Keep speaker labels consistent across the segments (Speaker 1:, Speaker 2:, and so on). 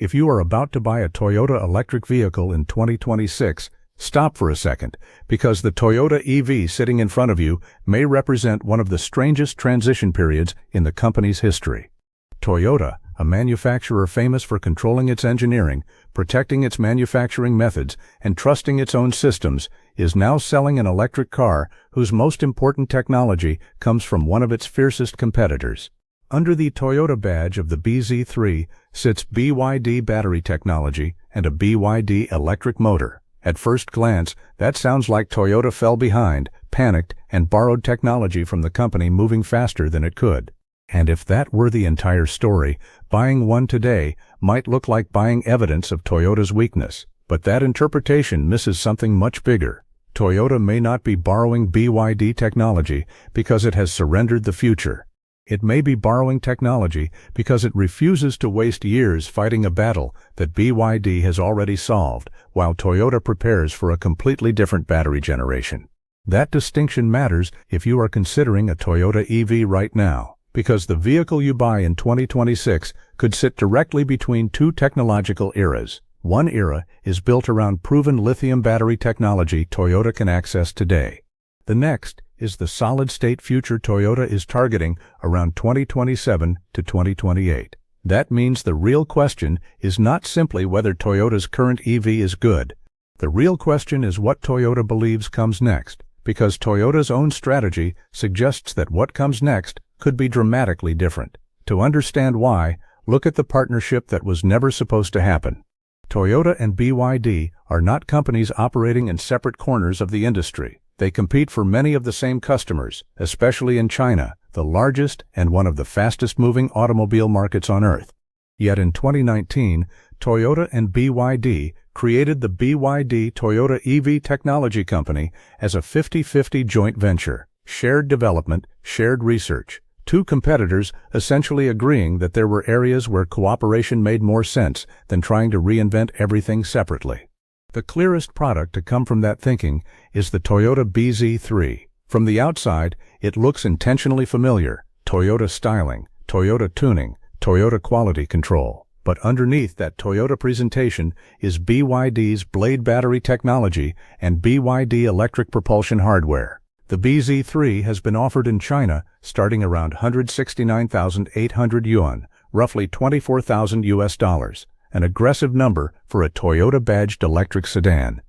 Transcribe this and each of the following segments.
Speaker 1: If you are about to buy a Toyota electric vehicle in 2026, stop for a second, because the Toyota EV sitting in front of you may represent one of the strangest transition periods in the company's history. Toyota, a manufacturer famous for controlling its engineering, protecting its manufacturing methods, and trusting its own systems, is now selling an electric car whose most important technology comes from one of its fiercest competitors. Under the Toyota badge of the BZ3 sits BYD battery technology and a BYD electric motor. At first glance, that sounds like Toyota fell behind, panicked, and borrowed technology from the company moving faster than it could. And if that were the entire story, buying one today might look like buying evidence of Toyota's weakness. But that interpretation misses something much bigger. Toyota may not be borrowing BYD technology because it has surrendered the future. It may be borrowing technology because it refuses to waste years fighting a battle that BYD has already solved, while Toyota prepares for a completely different battery generation. That distinction matters if you are considering a Toyota EV right now, because the vehicle you buy in 2026 could sit directly between two technological eras. One era is built around proven lithium battery technology Toyota can access today. The next is the solid-state future Toyota is targeting around 2027 to 2028. That means the real question is not simply whether Toyota's current EV is good. The real question is what Toyota believes comes next, because Toyota's own strategy suggests that what comes next could be dramatically different. To understand why, look at the partnership that was never supposed to happen. Toyota and BYD are not companies operating in separate corners of the industry. They compete for many of the same customers, especially in China, the largest and one of the fastest-moving automobile markets on Earth. Yet in 2019, Toyota and BYD created the BYD Toyota EV Technology Company as a 50-50 joint venture, shared development, shared research. Two competitors essentially agreeing that there were areas where cooperation made more sense than trying to reinvent everything separately. The clearest product to come from that thinking is the Toyota BZ3. From the outside, it looks intentionally familiar: Toyota styling, Toyota tuning, Toyota quality control. But underneath that Toyota presentation is BYD's Blade Battery technology and BYD electric propulsion hardware. The BZ3 has been offered in China starting around 169,800 yuan, roughly $24,000, an aggressive number for a Toyota-badged electric sedan.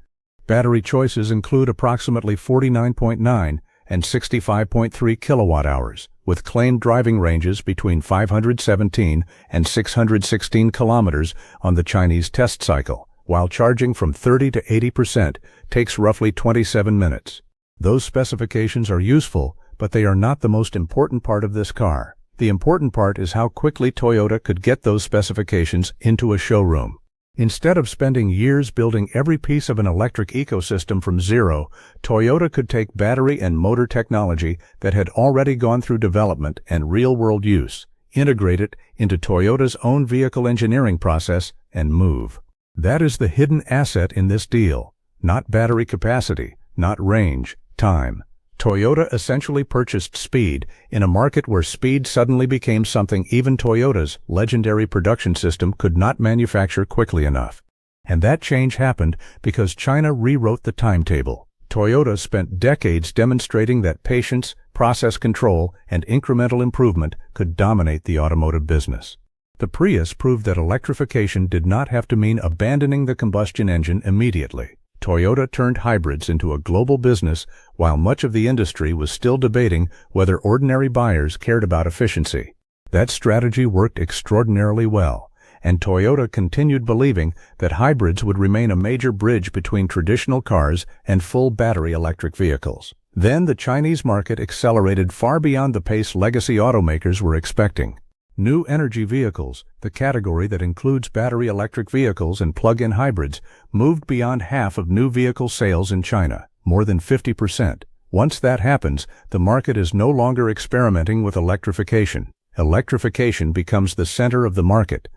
Speaker 1: Battery choices include approximately 49.9 and 65.3 kilowatt-hours, with claimed driving ranges between 517 and 616 kilometers on the Chinese test cycle, while charging from 30 to 80% takes roughly 27 minutes. Those specifications are useful, but they are not the most important part of this car. The important part is how quickly Toyota could get those specifications into a showroom. Instead of spending years building every piece of an electric ecosystem from zero, Toyota could take battery and motor technology that had already gone through development and real-world use, integrate it into Toyota's own vehicle engineering process, and move. That is the hidden asset in this deal, not battery capacity, not range, time. Toyota essentially purchased speed in a market where speed suddenly became something even Toyota's legendary production system could not manufacture quickly enough. And that change happened because China rewrote the timetable. Toyota spent decades demonstrating that patience, process control, and incremental improvement could dominate the automotive business. The Prius proved that electrification did not have to mean abandoning the combustion engine immediately. Toyota turned hybrids into a global business while much of the industry was still debating whether ordinary buyers cared about efficiency. That strategy worked extraordinarily well, and Toyota continued believing that hybrids would remain a major bridge between traditional cars and full battery electric vehicles. Then the Chinese market accelerated far beyond the pace legacy automakers were expecting. New energy vehicles, the category that includes battery electric vehicles and plug-in hybrids, moved beyond half of new vehicle sales in China, more than 50%. Once that happens, the market is no longer experimenting with electrification. Electrification becomes the center of the market.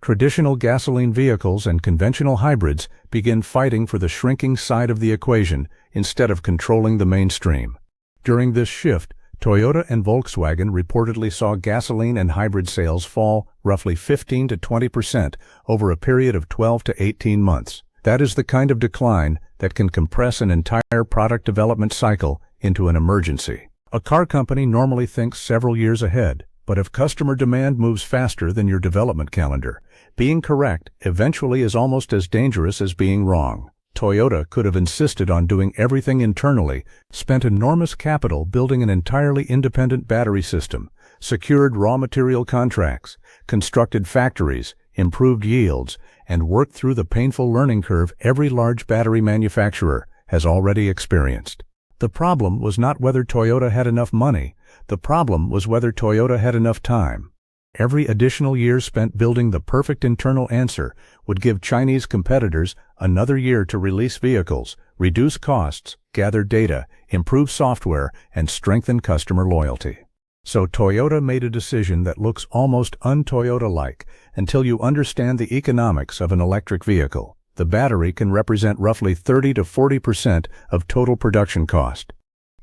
Speaker 1: Traditional gasoline vehicles and conventional hybrids begin fighting for the shrinking side of the equation instead of controlling the mainstream. During this shift, Toyota and Volkswagen reportedly saw gasoline and hybrid sales fall roughly 15 to 20% over a period of 12 to 18 months. That is the kind of decline that can compress an entire product development cycle into an emergency. A car company normally thinks several years ahead, but if customer demand moves faster than your development calendar, being correct eventually is almost as dangerous as being wrong. Toyota could have insisted on doing everything internally, spent enormous capital building an entirely independent battery system, secured raw material contracts, constructed factories, improved yields, and worked through the painful learning curve every large battery manufacturer has already experienced. The problem was not whether Toyota had enough money. The problem was whether Toyota had enough time. Every additional year spent building the perfect internal answer would give Chinese competitors another year to release vehicles, reduce costs, gather data, improve software, and strengthen customer loyalty. So Toyota made a decision that looks almost un-Toyota-like until you understand the economics of an electric vehicle. The battery can represent roughly 30 to 40% of total production cost.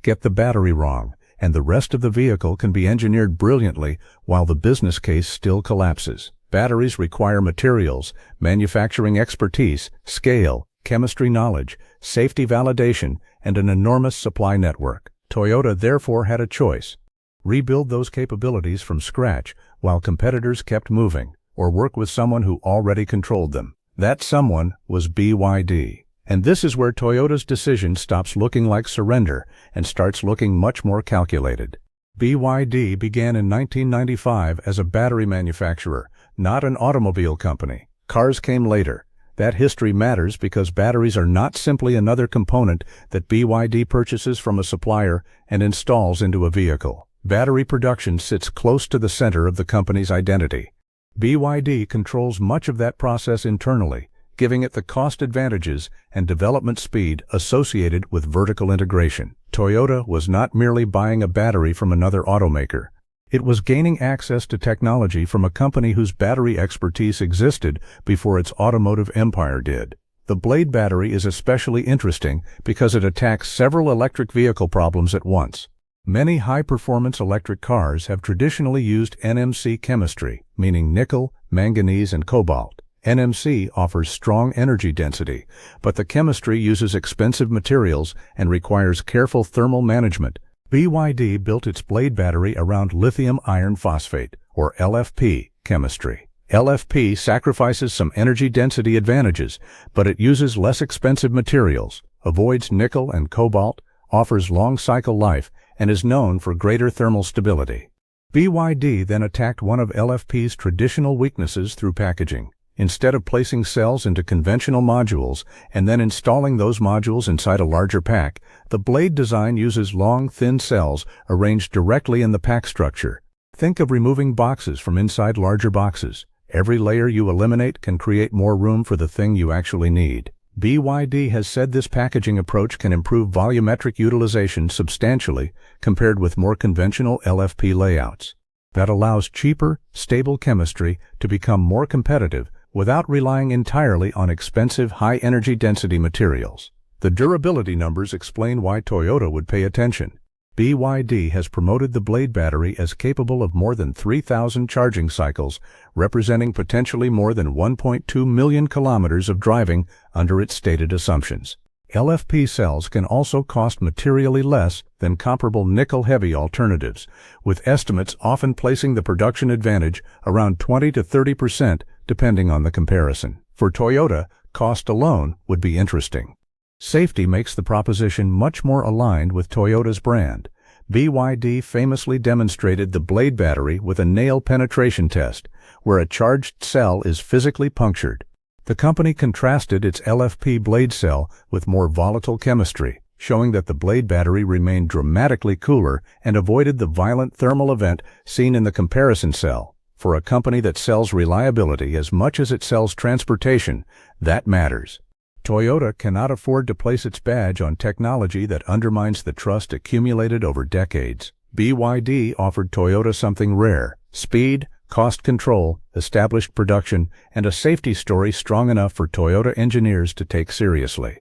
Speaker 1: Get the battery wrong, and the rest of the vehicle can be engineered brilliantly while the business case still collapses. Batteries require materials, manufacturing expertise, scale, chemistry knowledge, safety validation, and an enormous supply network. Toyota therefore had a choice: rebuild those capabilities from scratch while competitors kept moving, or work with someone who already controlled them. That someone was BYD. And this is where Toyota's decision stops looking like surrender and starts looking much more calculated. BYD began in 1995 as a battery manufacturer, not an automobile company. Cars came later. That history matters because batteries are not simply another component that BYD purchases from a supplier and installs into a vehicle. Battery production sits close to the center of the company's identity. BYD controls much of that process internally, giving it the cost advantages and development speed associated with vertical integration. Toyota was not merely buying a battery from another automaker. It was gaining access to technology from a company whose battery expertise existed before its automotive empire did. The Blade Battery is especially interesting because it attacks several electric vehicle problems at once. Many high-performance electric cars have traditionally used NMC chemistry, meaning nickel, manganese, and cobalt. NMC offers strong energy density, but the chemistry uses expensive materials and requires careful thermal management. BYD built its Blade Battery around lithium iron phosphate, or LFP, chemistry. LFP sacrifices some energy density advantages, but it uses less expensive materials, avoids nickel and cobalt, offers long cycle life, and is known for greater thermal stability. BYD then attacked one of LFP's traditional weaknesses through packaging. Instead of placing cells into conventional modules and then installing those modules inside a larger pack, the Blade design uses long, thin cells arranged directly in the pack structure. Think of removing boxes from inside larger boxes. Every layer you eliminate can create more room for the thing you actually need. BYD has said this packaging approach can improve volumetric utilization substantially compared with more conventional LFP layouts. That allows cheaper, stable chemistry to become more competitive without relying entirely on expensive, high-energy density materials. The durability numbers explain why Toyota would pay attention. BYD has promoted the Blade Battery as capable of more than 3,000 charging cycles, representing potentially more than 1.2 million kilometers of driving under its stated assumptions. LFP cells can also cost materially less than comparable nickel-heavy alternatives, with estimates often placing the production advantage around 20 to 30% depending on the comparison. For Toyota, cost alone would be interesting. Safety makes the proposition much more aligned with Toyota's brand. BYD famously demonstrated the Blade Battery with a nail penetration test, where a charged cell is physically punctured. The company contrasted its LFP blade cell with more volatile chemistry, showing that the Blade Battery remained dramatically cooler and avoided the violent thermal event seen in the comparison cell. For a company that sells reliability as much as it sells transportation, that matters. Toyota cannot afford to place its badge on technology that undermines the trust accumulated over decades. BYD offered Toyota something rare: speed, cost control, established production, and a safety story strong enough for Toyota engineers to take seriously.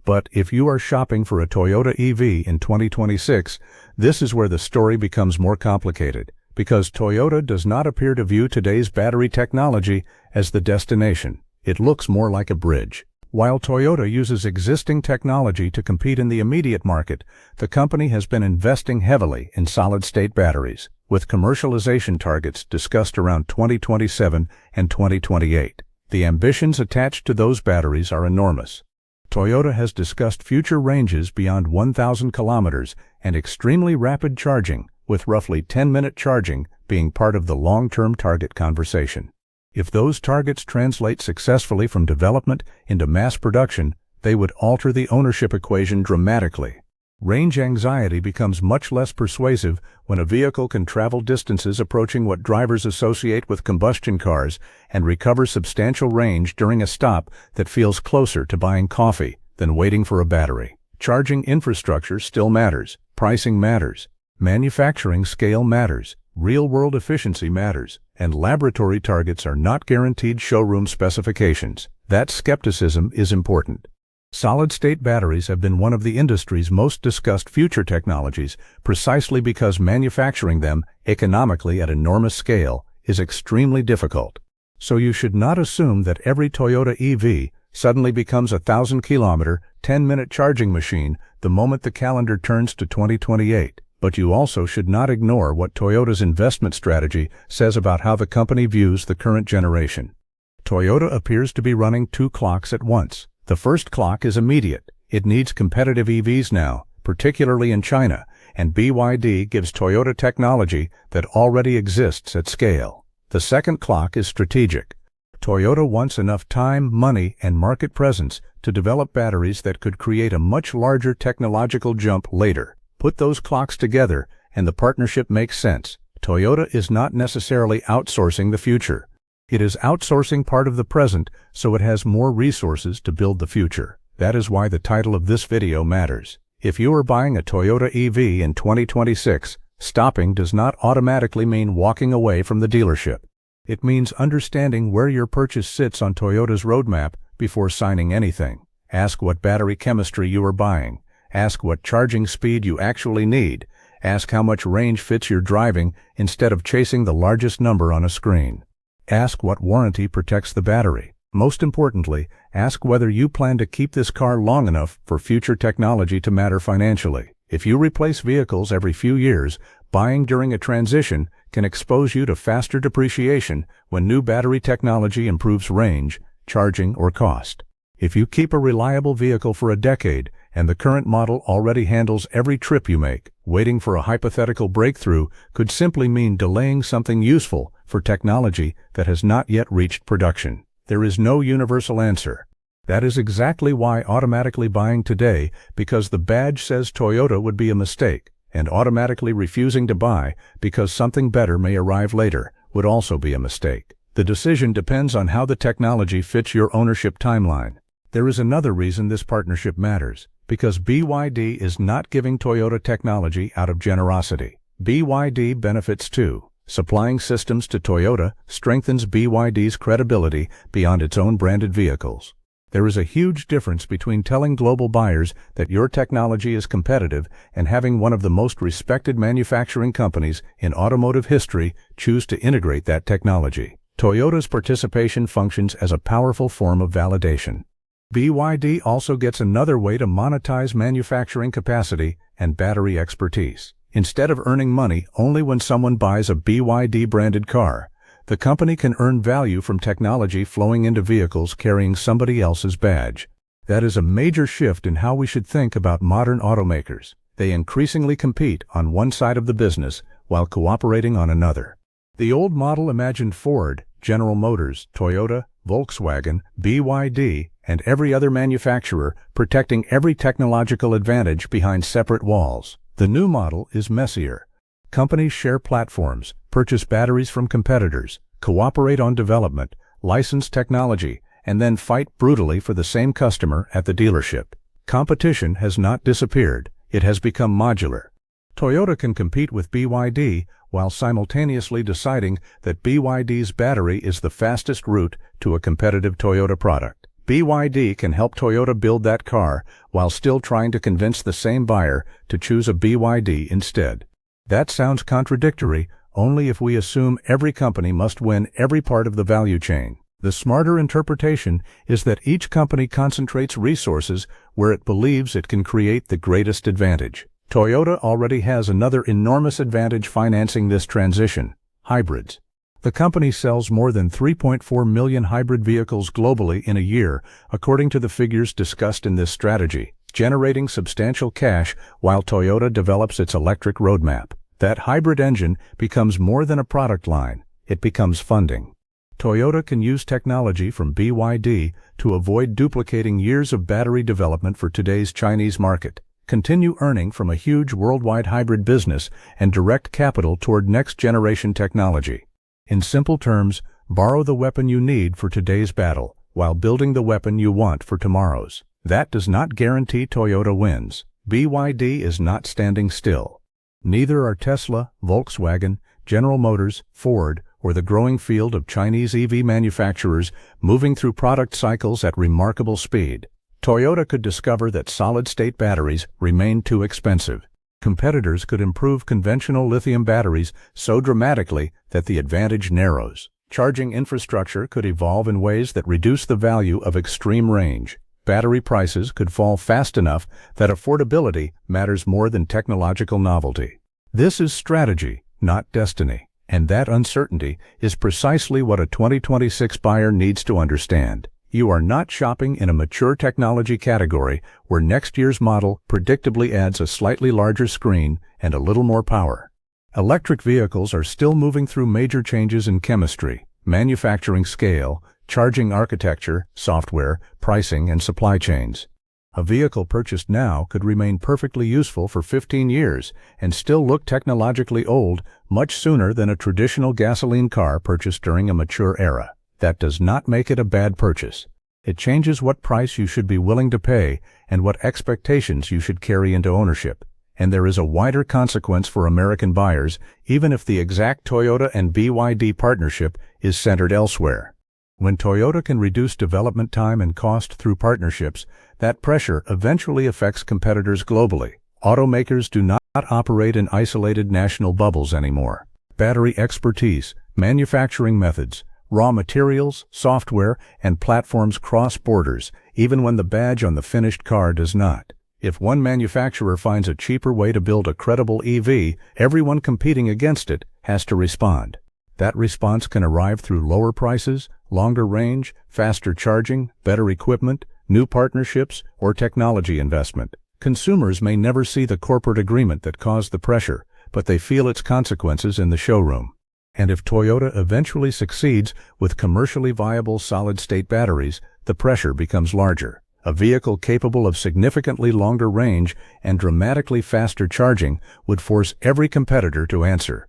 Speaker 1: But if you are shopping for a Toyota EV in 2026, this is where the story becomes more complicated, because Toyota does not appear to view today's battery technology as the destination. It looks more like a bridge. While Toyota uses existing technology to compete in the immediate market, the company has been investing heavily in solid-state batteries, with commercialization targets discussed around 2027 and 2028. The ambitions attached to those batteries are enormous. Toyota has discussed future ranges beyond 1,000 kilometers and extremely rapid charging, with roughly 10-minute charging being part of the long-term target conversation. If those targets translate successfully from development into mass production, they would alter the ownership equation dramatically. Range anxiety becomes much less persuasive when a vehicle can travel distances approaching what drivers associate with combustion cars and recover substantial range during a stop that feels closer to buying coffee than waiting for a battery. Charging infrastructure still matters, pricing matters, manufacturing scale matters, real-world efficiency matters, and laboratory targets are not guaranteed showroom specifications. That skepticism is important. Solid-state batteries have been one of the industry's most discussed future technologies precisely because manufacturing them economically at enormous scale is extremely difficult. So you should not assume that every Toyota EV suddenly becomes a 1,000-kilometer, 10-minute charging machine the moment the calendar turns to 2028. But you also should not ignore what Toyota's investment strategy says about how the company views the current generation. Toyota appears to be running two clocks at once. The first clock is immediate. It needs competitive EVs now, particularly in China, and BYD gives Toyota technology that already exists at scale. The second clock is strategic. Toyota wants enough time, money, and market presence to develop batteries that could create a much larger technological jump later. Put those clocks together, and the partnership makes sense. Toyota is not necessarily outsourcing the future. It is outsourcing part of the present so it has more resources to build the future. That is why the title of this video matters. If you are buying a Toyota EV in 2026, stopping does not automatically mean walking away from the dealership. It means understanding where your purchase sits on Toyota's roadmap before signing anything. Ask what battery chemistry you are buying. Ask what charging speed you actually need. Ask how much range fits your driving instead of chasing the largest number on a screen. Ask what warranty protects the battery. Most importantly, ask whether you plan to keep this car long enough for future technology to matter financially. If you replace vehicles every few years, buying during a transition can expose you to faster depreciation when new battery technology improves range, charging, or cost. If you keep a reliable vehicle for a decade and the current model already handles every trip you make, waiting for a hypothetical breakthrough could simply mean delaying something useful for technology that has not yet reached production. There is no universal answer. That is exactly why automatically buying today because the badge says Toyota would be a mistake, and automatically refusing to buy because something better may arrive later would also be a mistake. The decision depends on how the technology fits your ownership timeline. There is another reason this partnership matters, because BYD is not giving Toyota technology out of generosity. BYD benefits too. Supplying systems to Toyota strengthens BYD's credibility beyond its own branded vehicles. There is a huge difference between telling global buyers that your technology is competitive and having one of the most respected manufacturing companies in automotive history choose to integrate that technology. Toyota's participation functions as a powerful form of validation. BYD also gets another way to monetize manufacturing capacity and battery expertise. Instead of earning money only when someone buys a BYD-branded car, the company can earn value from technology flowing into vehicles carrying somebody else's badge. That is a major shift in how we should think about modern automakers. They increasingly compete on one side of the business while cooperating on another. The old model imagined Ford, General Motors, Toyota, Volkswagen, BYD, and every other manufacturer protecting every technological advantage behind separate walls. The new model is messier. Companies share platforms, purchase batteries from competitors, cooperate on development, license technology, and then fight brutally for the same customer at the dealership. Competition has not disappeared, it has become modular. Toyota can compete with BYD while simultaneously deciding that BYD's battery is the fastest route to a competitive Toyota product. BYD can help Toyota build that car while still trying to convince the same buyer to choose a BYD instead. That sounds contradictory only if we assume every company must win every part of the value chain. The smarter interpretation is that each company concentrates resources where it believes it can create the greatest advantage. Toyota already has another enormous advantage financing this transition: hybrids. The company sells more than 3.4 million hybrid vehicles globally in a year, according to the figures discussed in this strategy, generating substantial cash while Toyota develops its electric roadmap. That hybrid engine becomes more than a product line, it becomes funding. Toyota can use technology from BYD to avoid duplicating years of battery development for today's Chinese market, continue earning from a huge worldwide hybrid business, and direct capital toward next-generation technology. In simple terms, borrow the weapon you need for today's battle, while building the weapon you want for tomorrow's. That does not guarantee Toyota wins. BYD is not standing still. Neither are Tesla, Volkswagen, General Motors, Ford, or the growing field of Chinese EV manufacturers moving through product cycles at remarkable speed. Toyota could discover that solid-state batteries remain too expensive. Competitors could improve conventional lithium batteries so dramatically that the advantage narrows. Charging infrastructure could evolve in ways that reduce the value of extreme range. Battery prices could fall fast enough that affordability matters more than technological novelty. This is strategy, not destiny, and that uncertainty is precisely what a 2026 buyer needs to understand. You are not shopping in a mature technology category where next year's model predictably adds a slightly larger screen and a little more power. Electric vehicles are still moving through major changes in chemistry, manufacturing scale, charging architecture, software, pricing, and supply chains. A vehicle purchased now could remain perfectly useful for 15 years and still look technologically old much sooner than a traditional gasoline car purchased during a mature era. That does not make it a bad purchase. It changes what price you should be willing to pay and what expectations you should carry into ownership. And there is a wider consequence for American buyers, even if the exact Toyota and BYD partnership is centered elsewhere. When Toyota can reduce development time and cost through partnerships, that pressure eventually affects competitors globally. Automakers do not operate in isolated national bubbles anymore. Battery expertise, manufacturing methods, raw materials, software, and platforms cross borders, even when the badge on the finished car does not. If one manufacturer finds a cheaper way to build a credible EV, everyone competing against it has to respond. That response can arrive through lower prices, longer range, faster charging, better equipment, new partnerships, or technology investment. Consumers may never see the corporate agreement that caused the pressure, but they feel its consequences in the showroom. And if Toyota eventually succeeds with commercially viable solid-state batteries, the pressure becomes larger. A vehicle capable of significantly longer range and dramatically faster charging would force every competitor to answer.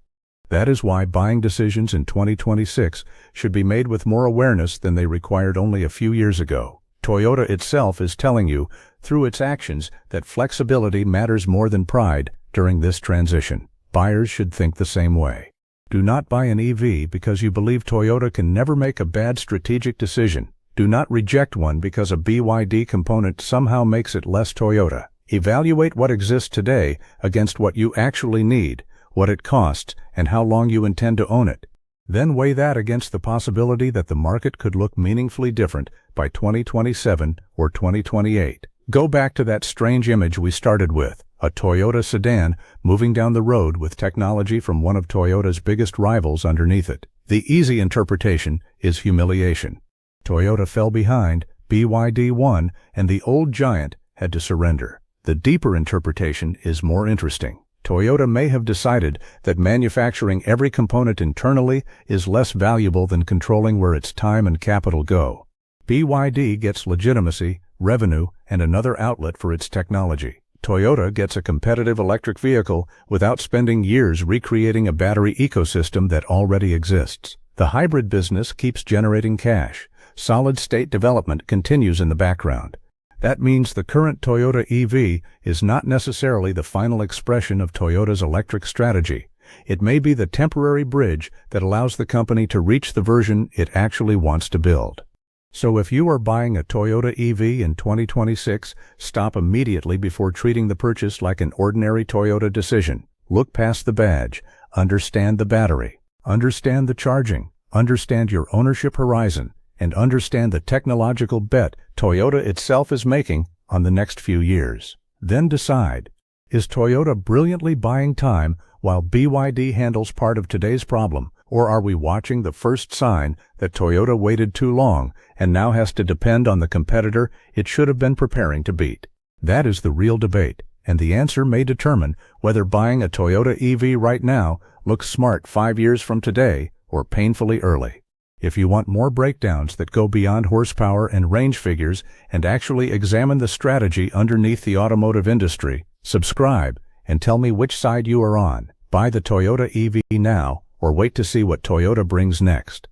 Speaker 1: That is why buying decisions in 2026 should be made with more awareness than they required only a few years ago. Toyota itself is telling you, through its actions, that flexibility matters more than pride during this transition. Buyers should think the same way. Do not buy an EV because you believe Toyota can never make a bad strategic decision. Do not reject one because a BYD component somehow makes it less Toyota. Evaluate what exists today against what you actually need, what it costs, and how long you intend to own it. Then weigh that against the possibility that the market could look meaningfully different by 2027 or 2028. Go back to that strange image we started with, a Toyota sedan moving down the road with technology from one of Toyota's biggest rivals underneath it. The easy interpretation is humiliation. Toyota fell behind, BYD won, and the old giant had to surrender. The deeper interpretation is more interesting. Toyota may have decided that manufacturing every component internally is less valuable than controlling where its time and capital go. BYD gets legitimacy, revenue, and another outlet for its technology. Toyota gets a competitive electric vehicle without spending years recreating a battery ecosystem that already exists. The hybrid business keeps generating cash. Solid-state development continues in the background. That means the current Toyota EV is not necessarily the final expression of Toyota's electric strategy. It may be the temporary bridge that allows the company to reach the version it actually wants to build. So if you are buying a Toyota EV in 2026, stop immediately before treating the purchase like an ordinary Toyota decision. Look past the badge, understand the battery, understand the charging, understand your ownership horizon, and understand the technological bet Toyota itself is making on the next few years. Then decide, is Toyota brilliantly buying time while BYD handles part of today's problem, or are we watching the first sign that Toyota waited too long and now has to depend on the competitor it should have been preparing to beat? That is the real debate, and the answer may determine whether buying a Toyota EV right now looks smart 5 years from today or painfully early. If you want more breakdowns that go beyond horsepower and range figures and actually examine the strategy underneath the automotive industry, subscribe and tell me which side you are on. Buy the Toyota EV now or wait to see what Toyota brings next.